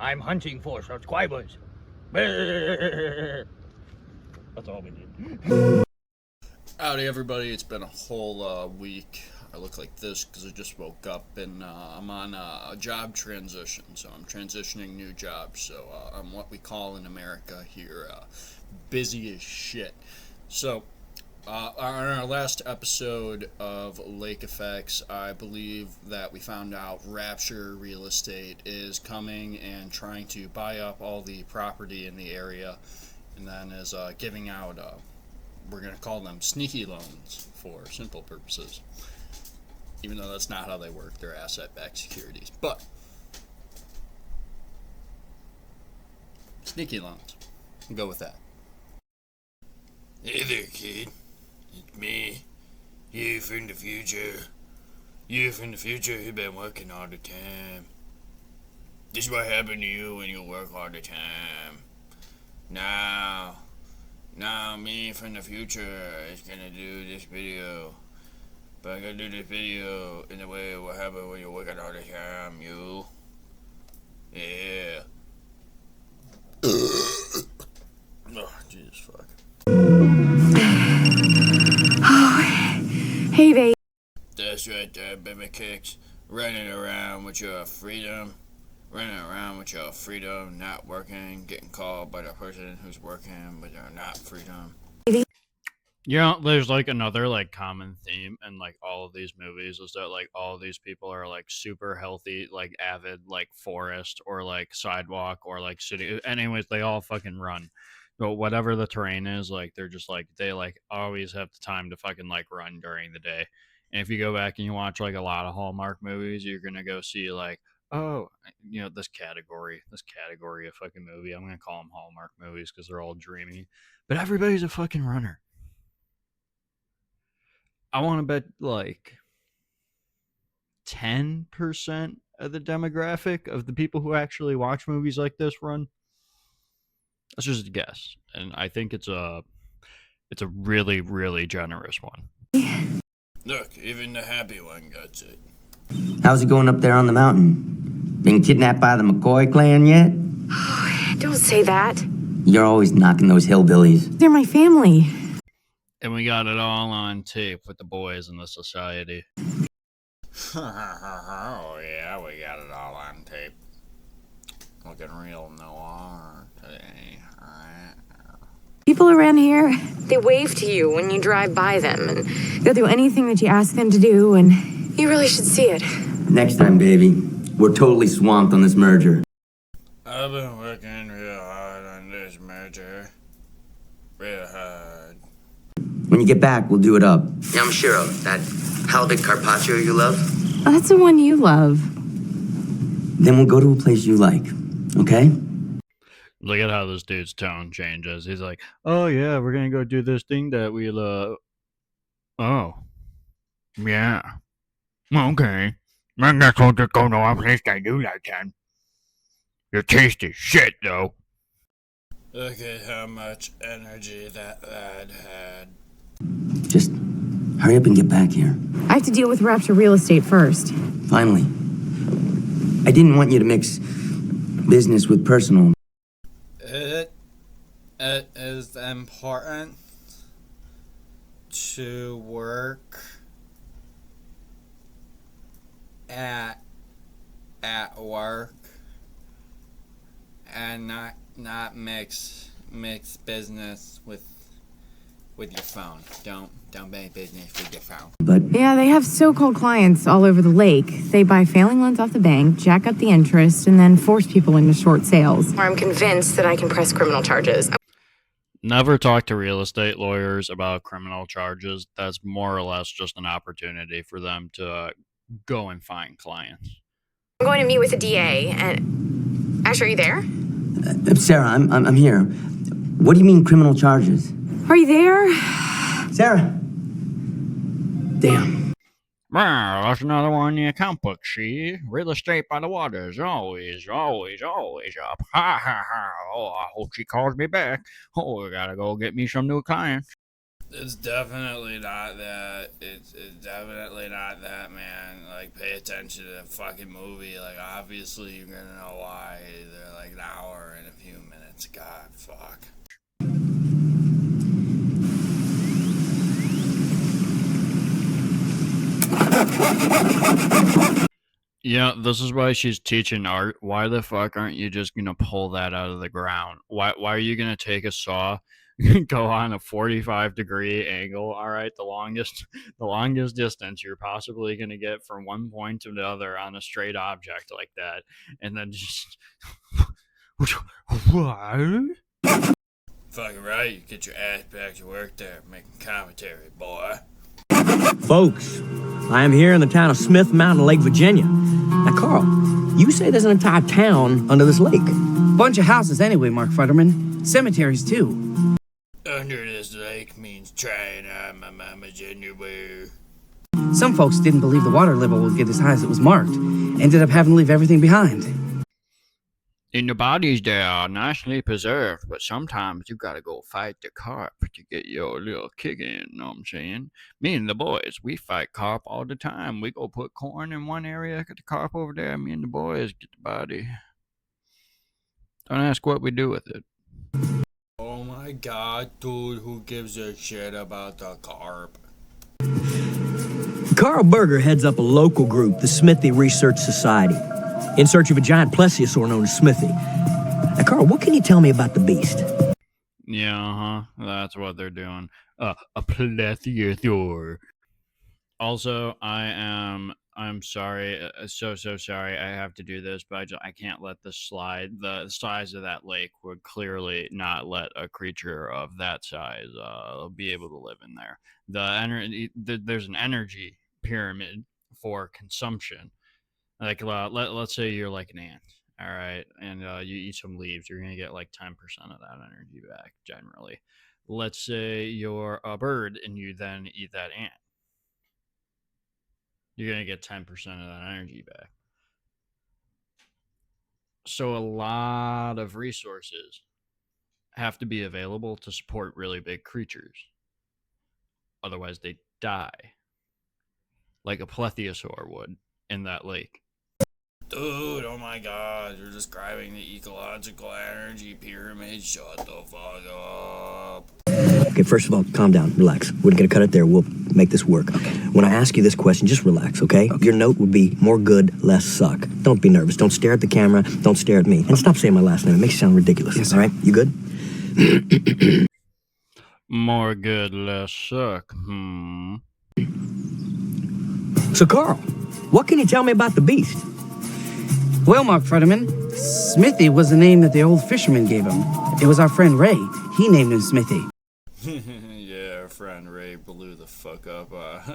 I'm hunting for subscribers. That's all we need. Howdy everybody, it's been a whole week. I look like this because I just woke up and I'm on a job transition, so I'm transitioning new jobs. So I'm what we call in America here busy as shit. So on our last episode of Lake Effects, I believe that we found out Rapture Real Estate is coming and trying to buy up all the property in the area, and then is giving out we're going to call them sneaky loans for simple purposes, even though that's not how they work. They're asset-backed securities, but sneaky loans, we'll go with that. Hey there, kid. It's me. You from the future. You from the future who been working all the time. This is what happened to you when you work all the time. Now me from the future is gonna do this video. But I'm gonna do this video in the way it will happen when you're working all the time, you. Yeah. Oh, Jesus fuck. Hey, babe. That's right there, baby kicks. Running around with your freedom. Not working, getting called by the person who's working, but they're not freedom. Yeah, there's like another like common theme in like all of these movies is that like all of these people are like super healthy, like avid like forest or like sidewalk or like city. Anyways, they all fucking run. But whatever the terrain is, like they're just like they like always have the time to fucking like run during the day. And if you go back and you watch like a lot of Hallmark movies, you're gonna go see like, oh, you know, this category of fucking movie. I'm gonna call them Hallmark movies because they're all dreamy. But everybody's a fucking runner. I want to bet like 10% of the demographic of the people who actually watch movies like this run. That's just a guess, and I think it's a really really generous one. Look, even the happy one gets it. How's it going up there on the mountain? Been kidnapped by the McCoy clan yet? Don't say that. You're always knocking those hillbillies. They're my family. And we got it all on tape with the boys in the society. Oh yeah, we got it all on tape. Looking real noir today. People around here, they wave to you when you drive by them, and they'll do anything that you ask them to do, and you really should see it. Next time, baby. We're totally swamped on this merger. I've been working real hard on this merger. Real hard. When you get back, we'll do it up. Yeah, I'm sure of that halibut carpaccio you love. Oh, that's the one you love. Then we'll go to a place you like, okay? Look at how this dude's tone changes. He's like, "Oh yeah, we're gonna go do this thing that we love." Oh, yeah, okay. I guess we'll just go to a place I do like then. Your taste is shit, though. Look at how much energy that lad had. Just hurry up and get back here. I have to deal with Rapture Real Estate first. Finally. I didn't want you to mix business with personal. It is important to work at work and not mix business with your phone. Don't make business with your phone. But Yeah, they have so-called clients all over the lake. They buy failing loans off the bank, jack up the interest, and then force people into short sales. Or I'm convinced that I can press criminal charges. Never talk to real estate lawyers about criminal charges. That's more or less just an opportunity for them to go and find clients. I'm going to meet with the DA, and Ash, are you there? Sarah, I'm here. What do you mean criminal charges? Are you there? Sarah! Damn. Well, that's another one in the account book, see? Real estate by the water is always up. Ha ha ha. Oh, I hope she calls me back. Oh, I gotta go get me some new clients. It's definitely not that. It's definitely not that, man. Like, pay attention to the fucking movie. Like, obviously, you're gonna know why they're God, fuck. Yeah, this is why she's teaching art. Why the fuck aren't you just gonna pull that out of the ground? Why are you gonna take a saw, go on a 45-degree angle? All right, the longest distance you're possibly gonna get from one point to the other on a straight object like that, and then just what? Fucking right, you get your ass back to work there, making commentary, boy. Folks, I am here in the town of Smith Mountain, Lake Virginia. Now, Carl, you say there's an entire town under this lake. Bunch of houses anyway, Mark Futterman. Cemeteries, too. Under this lake means trying on my mama's underwear. Some folks didn't believe the water level would get as high as it was marked. Ended up having to leave everything behind. In the bodies, they are nicely preserved, but sometimes you gotta go fight the carp to get your little kick in, know what I'm saying? Me and the boys, we fight carp all the time. We go put corn in one area, get the carp over there, me and the boys get the body. Don't ask what we do with it. Oh my god, dude, who gives a shit about the carp? Carl Berger heads up a local group, the Smithy Research Society, in search of a giant plesiosaur known as Smithy. Now, Carl, what can you tell me about the beast? Yeah, that's what they're doing. A plesiosaur. Also, I'm sorry, so sorry. I have to do this, but I can't let this slide. The size of that lake would clearly not let a creature of that size be able to live in there. There's an energy pyramid for consumption. Like let's say you're like an ant, all right, and you eat some leaves, you're gonna get like 10% of that energy back generally. Let's say you're a bird and you then eat that ant, you're gonna get 10% of that energy back. So a lot of resources have to be available to support really big creatures, otherwise they die, like a plesiosaur would in that lake. Dude, oh my god, you're describing the ecological energy pyramid. Shut the fuck up. Okay, first of all, calm down, relax. We're gonna cut it there. We'll make this work. Okay. When I ask you this question, just relax, okay? Your note would be more good, less suck. Don't be nervous. Don't stare at the camera. Don't stare at me. And stop saying my last name. It makes you sound ridiculous. Yes, all right? You good? More good, less suck. So, Carl, what can you tell me about the beast? Well, Mark Futterman, Smithy was the name that the old fisherman gave him. It was our friend Ray. He named him Smithy. Yeah, our friend Ray blew the fuck up.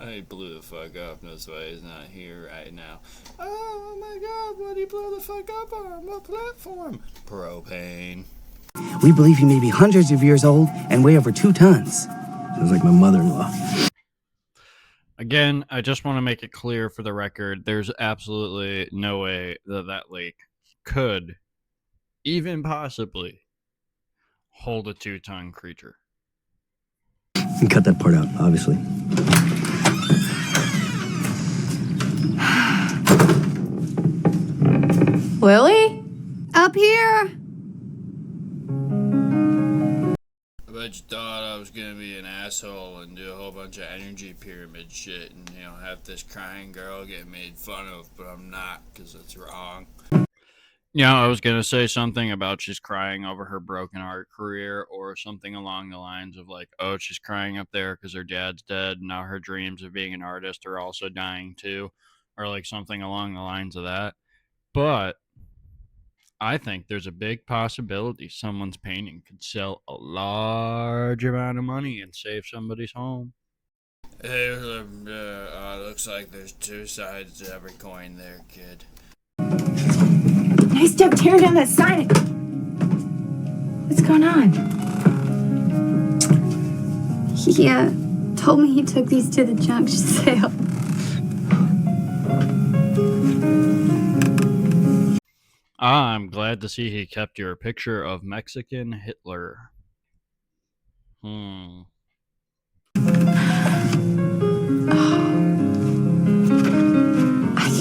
He blew the fuck up, and that's why he's not here right now. Oh my god, what he blew the fuck up on? What platform? Propane. We believe he may be hundreds of years old and weigh over 2 tons. Sounds like my mother-in-law. Again, I just want to make it clear for the record, there's absolutely no way that that lake could, even possibly, hold a 2-ton creature. And cut that part out, obviously. Lily? Up here? I bet you thought I was gonna be an asshole and do a whole bunch of energy pyramid shit and, have this crying girl get made fun of, but I'm not, because it's wrong. Yeah, I was going to say something about she's crying over her broken art career, or something along the lines of like, oh, she's crying up there because her dad's dead. Now her dreams of being an artist are also dying too, or like something along the lines of that. But I think there's a big possibility someone's painting could sell a large amount of money and save somebody's home. Hey, looks like there's 2 sides to every coin there, kid. Nice job tearing down that sign. What's going on? He told me he took these to the junk sale. I'm glad to see he kept your picture of Mexican Hitler. I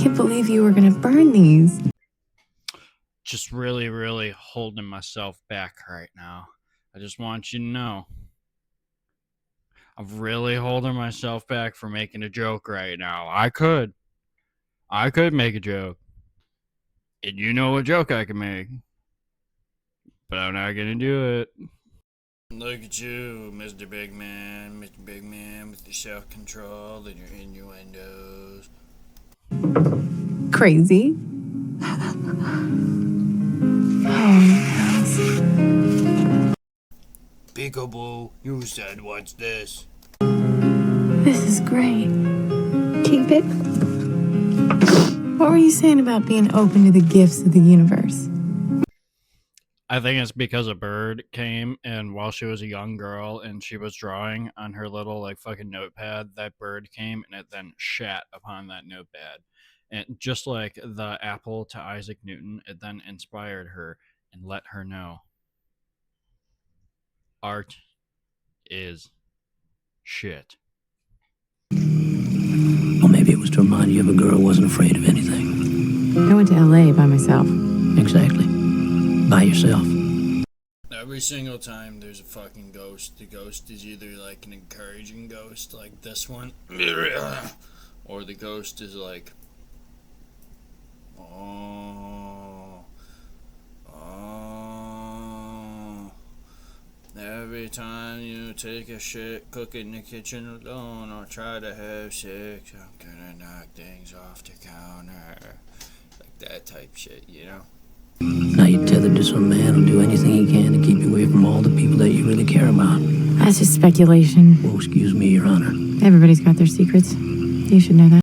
can't believe you were gonna burn these. just really, really holding myself back right now. I just want you to know. I'm really holding myself back from making a joke right now. I could make a joke. And you know what joke I can make. But I'm not gonna do it. Look at you, Mr. Big Man, with your self-control and your innuendos. Crazy. Peekaboo, you said what's this? This is great. Keep it. What were you saying about being open to the gifts of the universe? I think it's because a bird came, and while she was a young girl and she was drawing on her little like fucking notepad, that bird came and it then shat upon that notepad. And just like the apple to Isaac Newton, it then inspired her and let her know art is shit. Or maybe it was to remind you of a girl who wasn't afraid of anything. I went to LA by myself. Exactly. By yourself. Every single time there's a fucking ghost, the ghost is either like an encouraging ghost like this one, or the ghost is like, oh. Every time you take a shit, cook in the kitchen alone, or try to have sex, I'm gonna knock things off the counter. Like that type shit, you know? Now you're tethered to some man who'll do anything he can to keep you away from all the people that you really care about. That's just speculation. Oh, excuse me, Your Honor. Everybody's got their secrets. You should know that.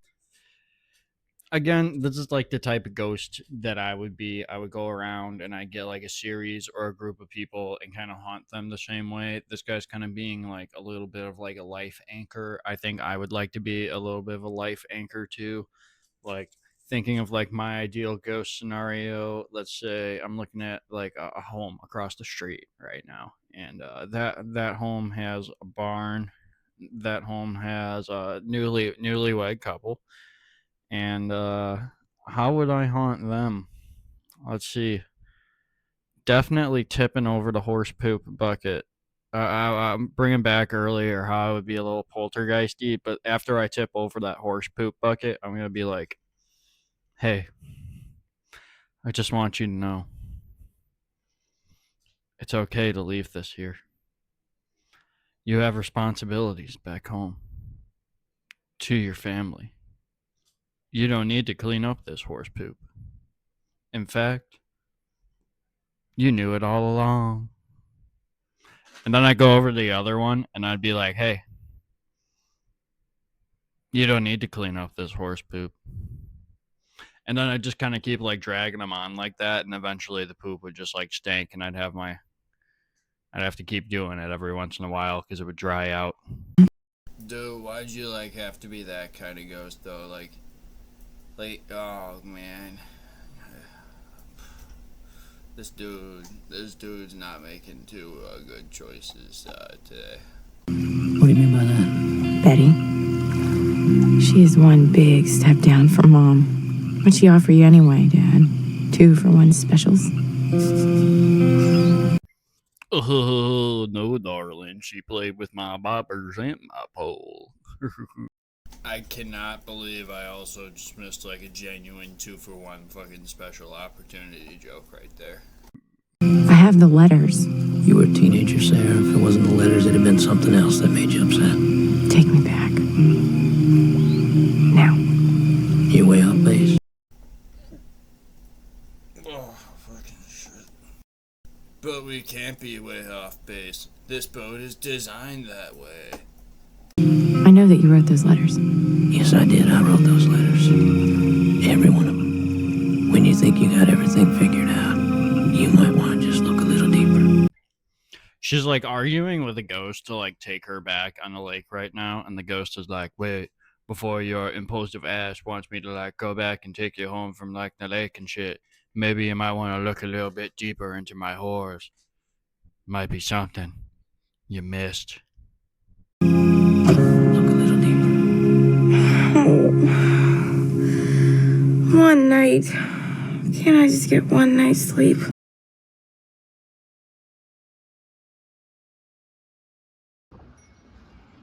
Again, this is like the type of ghost that I would be. I would go around and I get like a series or a group of people and kind of haunt them the same way. This guy's kind of being like a little bit of like a life anchor. I think I would like to be a little bit of a life anchor too. Like thinking of like my ideal ghost scenario. Let's say I'm looking at like a home across the street right now, and that home has a barn. That home has a newlywed couple. And how would I haunt them? Let's see. Definitely tipping over the horse poop bucket. I'm bringing back earlier how I would be a little poltergeisty, but after I tip over that horse poop bucket, I'm going to be like, hey, I just want you to know it's okay to leave this here. You have responsibilities back home to your family. You don't need to clean up this horse poop. In fact, you knew it all along. And then I go over to the other one and I'd be like, hey, you don't need to clean up this horse poop. And then I just kind of keep like dragging them on like that, and eventually the poop would just like stink, and I'd have to keep doing it every once in a while because it would dry out. Dude, why'd you like have to be that kind of ghost though? Like, oh man, this dude's not making two good choices today. What do you mean by that? Betty. She is one big step down from Mom. What'd she offer you anyway, Dad? 2-for-1 specials? Oh, no, darling. She played with my boppers and my pole. I cannot believe I also just missed like a genuine 2-for-1 fucking special opportunity joke right there. I have the letters. You were a teenager, Sarah. If it wasn't the letters, it'd have been something else that made you upset. Take me back. Now. You're way off base. Oh, fucking shit. But we can't be way off base. This boat is designed that way. I know that you wrote those letters. Yes, I did. I wrote those letters. Every one of them. When you think you got everything figured out, you might want to just look a little deeper. She's like arguing with a ghost to like take her back on the lake right now, and the ghost is like, wait, before your impulsive ass wants me to like go back and take you home from like the lake and shit, maybe you might want to look a little bit deeper into my horrors. Might be something you missed. Look a little deeper. One night, Can't I just get one night's sleep?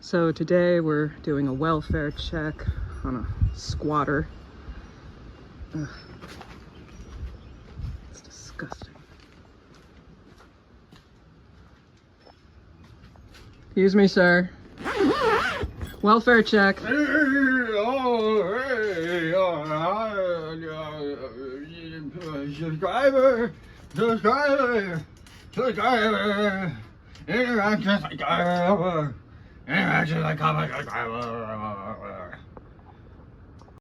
So today we're doing a welfare check on a squatter. Ugh. It's disgusting. Excuse me, sir. Welfare check. Subscriber, interaction like subscriber.